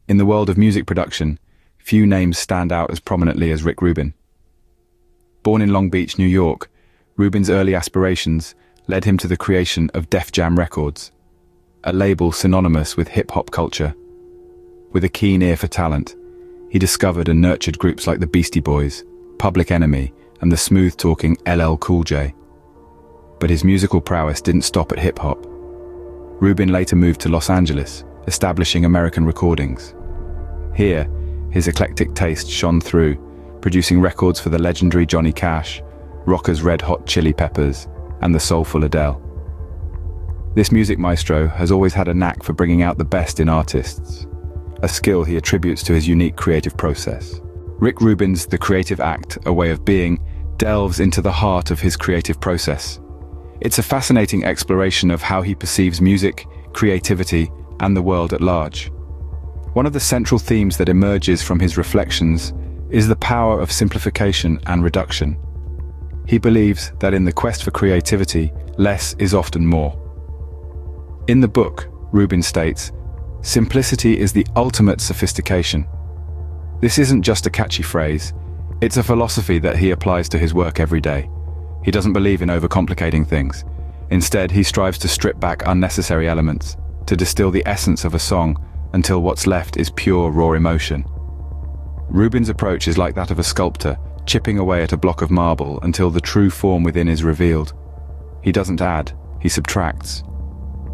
In the world of music production, few names stand out as prominently as Rick Rubin. Born in Long Beach, New York, Rubin's early aspirations led him to the creation of Def Jam Records, a label synonymous with hip-hop culture. With a keen ear for talent, he discovered and nurtured groups like the Beastie Boys, Public Enemy, and the smooth-talking LL Cool J. But his musical prowess didn't stop at hip-hop. Rubin later moved to Los Angeles, establishing American Recordings. Here, his eclectic taste shone through, producing records for the legendary Johnny Cash, rockers Red Hot Chili Peppers, and the soulful Adele. This music maestro has always had a knack for bringing out the best in artists, a skill he attributes to his unique creative process. Rick Rubin's The Creative Act, A Way of Being, delves into the heart of his creative process. It's a fascinating exploration of how he perceives music, creativity, and the world at large. One of the central themes that emerges from his reflections is the power of simplification and reduction. He believes that in the quest for creativity, less is often more. In the book, Rubin states, "Simplicity is the ultimate sophistication." This isn't just a catchy phrase, it's a philosophy that he applies to his work every day. He doesn't believe in overcomplicating things. Instead, he strives to strip back unnecessary elements, to distill the essence of a song until what's left is pure, raw emotion. Rubin's approach is like that of a sculptor, chipping away at a block of marble until the true form within is revealed. He doesn't add, he subtracts.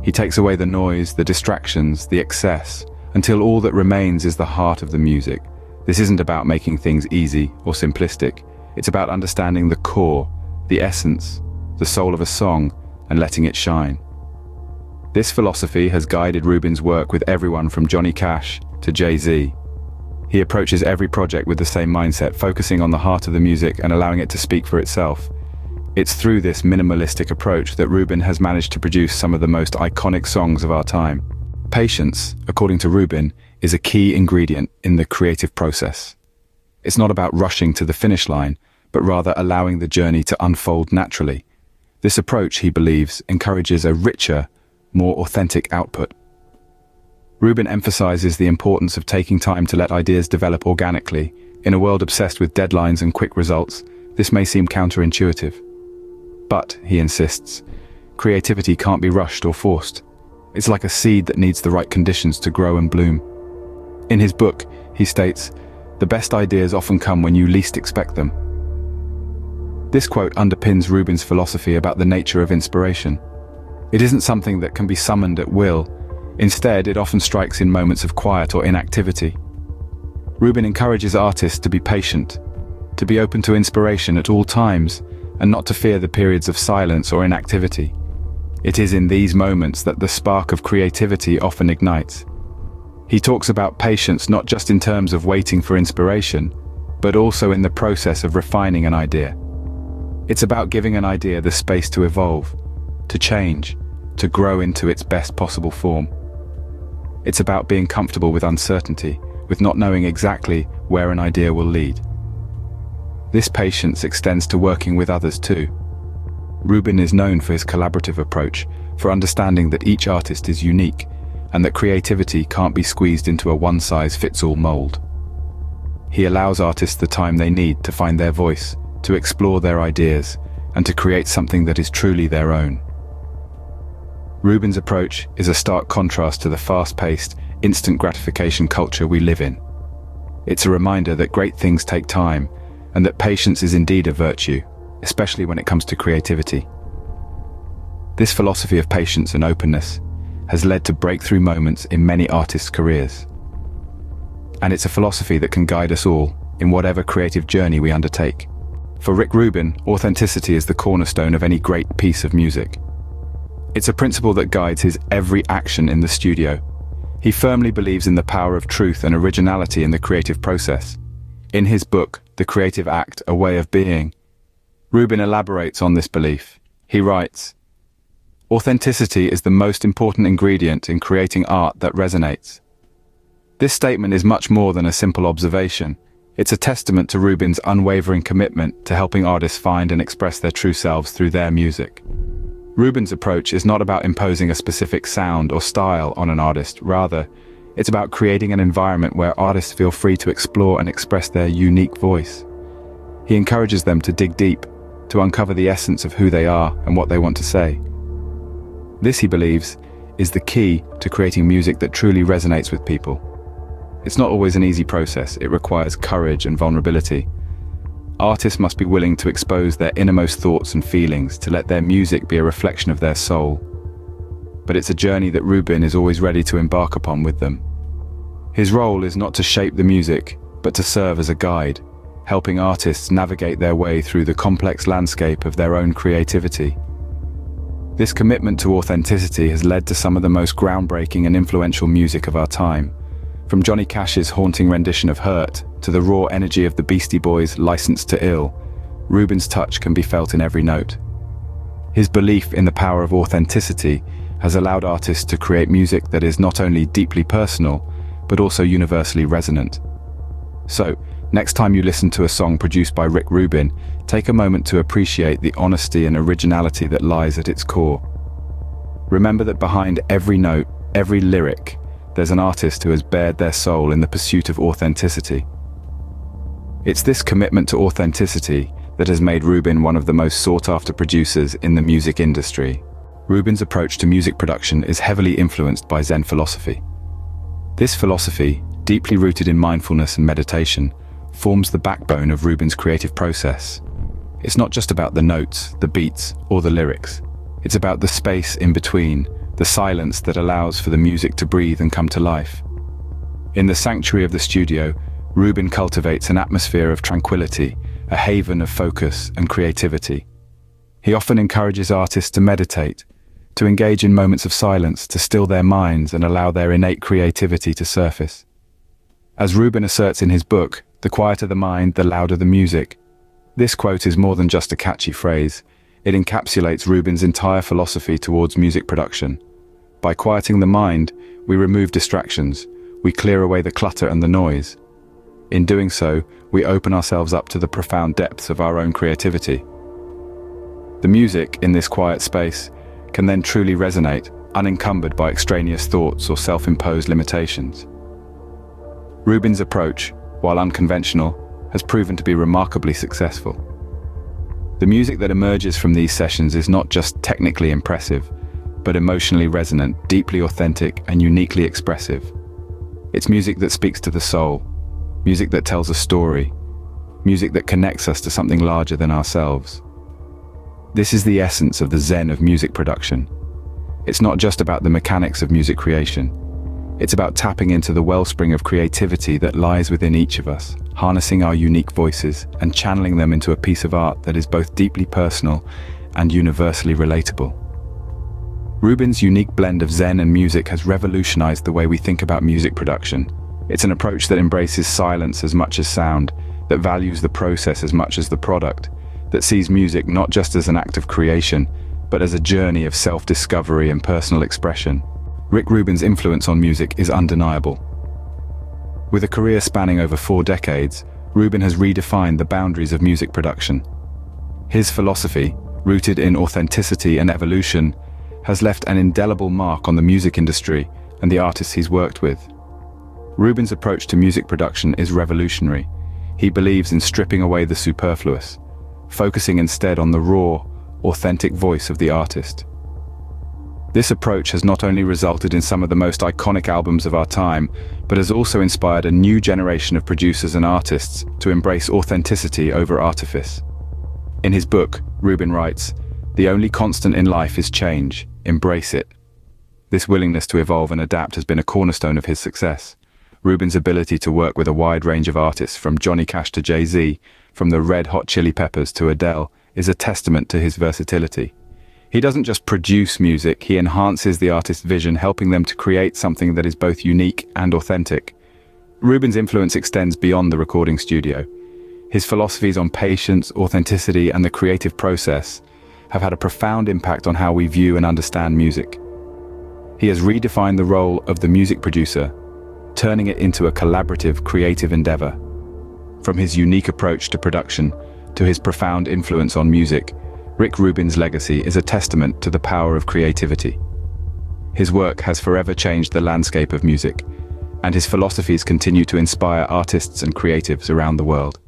He takes away the noise, the distractions, the excess, until all that remains is the heart of the music. This isn't about making things easy or simplistic. It's about understanding the core, the essence, the soul of a song, and letting it shine. This philosophy has guided Rubin's work with everyone from Johnny Cash to Jay-Z. He approaches every project with the same mindset, focusing on the heart of the music and allowing it to speak for itself. It's through this minimalistic approach that Rubin has managed to produce some of the most iconic songs of our time. Patience, according to Rubin, is a key ingredient in the creative process. It's not about rushing to the finish line, but rather allowing the journey to unfold naturally. This approach, he believes, encourages a richer, more authentic output. Rubin emphasizes the importance of taking time to let ideas develop organically. In a world obsessed with deadlines and quick results, this may seem counterintuitive. But, he insists, creativity can't be rushed or forced. It's like a seed that needs the right conditions to grow and bloom. In his book, he states, "The best ideas often come when you least expect them." This quote underpins Rubin's philosophy about the nature of inspiration. It isn't something that can be summoned at will. Instead, it often strikes in moments of quiet or inactivity. Rubin encourages artists to be patient, to be open to inspiration at all times, and not to fear the periods of silence or inactivity. It is in these moments that the spark of creativity often ignites. He talks about patience not just in terms of waiting for inspiration, but also in the process of refining an idea. It's about giving an idea the space to evolve, to change, to grow into its best possible form. It's about being comfortable with uncertainty, with not knowing exactly where an idea will lead. This patience extends to working with others too. Rubin is known for his collaborative approach, for understanding that each artist is unique, and that creativity can't be squeezed into a one-size-fits-all mold. He allows artists the time they need to find their voice, to explore their ideas, and to create something that is truly their own. Rubin's approach is a stark contrast to the fast-paced, instant gratification culture we live in. It's a reminder that great things take time, and that patience is indeed a virtue, especially when it comes to creativity. This philosophy of patience and openness has led to breakthrough moments in many artists' careers. And it's a philosophy that can guide us all in whatever creative journey we undertake. For Rick Rubin, authenticity is the cornerstone of any great piece of music. It's a principle that guides his every action in the studio. He firmly believes in the power of truth and originality in the creative process. In his book, The Creative Act, A Way of Being, Rubin elaborates on this belief. He writes, "Authenticity is the most important ingredient in creating art that resonates." This statement is much more than a simple observation. It's a testament to Rubin's unwavering commitment to helping artists find and express their true selves through their music. Rubin's approach is not about imposing a specific sound or style on an artist. Rather, It's about creating an environment where artists feel free to explore and express their unique voice. He encourages them to dig deep, to uncover the essence of who they are and what they want to say. This, he believes, is the key to creating music that truly resonates with people. It's not always an easy process. It requires courage and vulnerability. Artists must be willing to expose their innermost thoughts and feelings, to let their music be a reflection of their soul. But it's a journey that Rubin is always ready to embark upon with them. His role is not to shape the music, but to serve as a guide, helping artists navigate their way through the complex landscape of their own creativity. This commitment to authenticity has led to some of the most groundbreaking and influential music of our time. From Johnny Cash's haunting rendition of Hurt to the raw energy of the Beastie Boys' Licensed to Ill, Rubin's touch can be felt in every note. His belief in the power of authenticity has allowed artists to create music that is not only deeply personal, but also universally resonant. So, next time you listen to a song produced by Rick Rubin, take a moment to appreciate the honesty and originality that lies at its core. Remember that behind every note, every lyric, there's an artist who has bared their soul in the pursuit of authenticity. It's this commitment to authenticity that has made Rubin one of the most sought-after producers in the music industry. Rubin's approach to music production is heavily influenced by Zen philosophy. This philosophy, deeply rooted in mindfulness and meditation, forms the backbone of Rubin's creative process. It's not just about the notes, the beats, or the lyrics. It's about the space in between, the silence that allows for the music to breathe and come to life. In the sanctuary of the studio, Rubin cultivates an atmosphere of tranquility, a haven of focus and creativity. He often encourages artists to meditate, to engage in moments of silence, to still their minds and allow their innate creativity to surface. As Rubin asserts in his book, "The quieter the mind, the louder the music," this quote is more than just a catchy phrase. It encapsulates Rubin's entire philosophy towards music production. By quieting the mind, we remove distractions, we clear away the clutter and the noise. In doing so, we open ourselves up to the profound depths of our own creativity. The music in this quiet space can then truly resonate, unencumbered by extraneous thoughts or self-imposed limitations. Rubin's approach, while unconventional, has proven to be remarkably successful. The music that emerges from these sessions is not just technically impressive, but emotionally resonant, deeply authentic, and uniquely expressive. It's music that speaks to the soul, music that tells a story, music that connects us to something larger than ourselves. This is the essence of the Zen of music production. It's not just about the mechanics of music creation. It's about tapping into the wellspring of creativity that lies within each of us, harnessing our unique voices and channeling them into a piece of art that is both deeply personal and universally relatable. Rubin's unique blend of Zen and music has revolutionized the way we think about music production. It's an approach that embraces silence as much as sound, that values the process as much as the product, that sees music not just as an act of creation, but as a journey of self-discovery and personal expression. Rick Rubin's influence on music is undeniable. With a career spanning over 4 decades, Rubin has redefined the boundaries of music production. His philosophy, rooted in authenticity and evolution, has left an indelible mark on the music industry and the artists he's worked with. Rubin's approach to music production is revolutionary. He believes in stripping away the superfluous, focusing instead on the raw, authentic voice of the artist. This approach has not only resulted in some of the most iconic albums of our time, but has also inspired a new generation of producers and artists to embrace authenticity over artifice. In his book, Rubin writes, "The only constant in life is change. Embrace it." This willingness to evolve and adapt has been a cornerstone of his success. Rubin's ability to work with a wide range of artists, from Johnny Cash to Jay-Z, from the Red Hot Chili Peppers to Adele, is a testament to his versatility. He doesn't just produce music, he enhances the artist's vision, helping them to create something that is both unique and authentic. Rubin's influence extends beyond the recording studio. His philosophies on patience, authenticity, and the creative process have had a profound impact on how we view and understand music. He has redefined the role of the music producer, turning it into a collaborative, creative endeavor. From his unique approach to production to his profound influence on music, Rick Rubin's legacy is a testament to the power of creativity. His work has forever changed the landscape of music, and his philosophies continue to inspire artists and creatives around the world.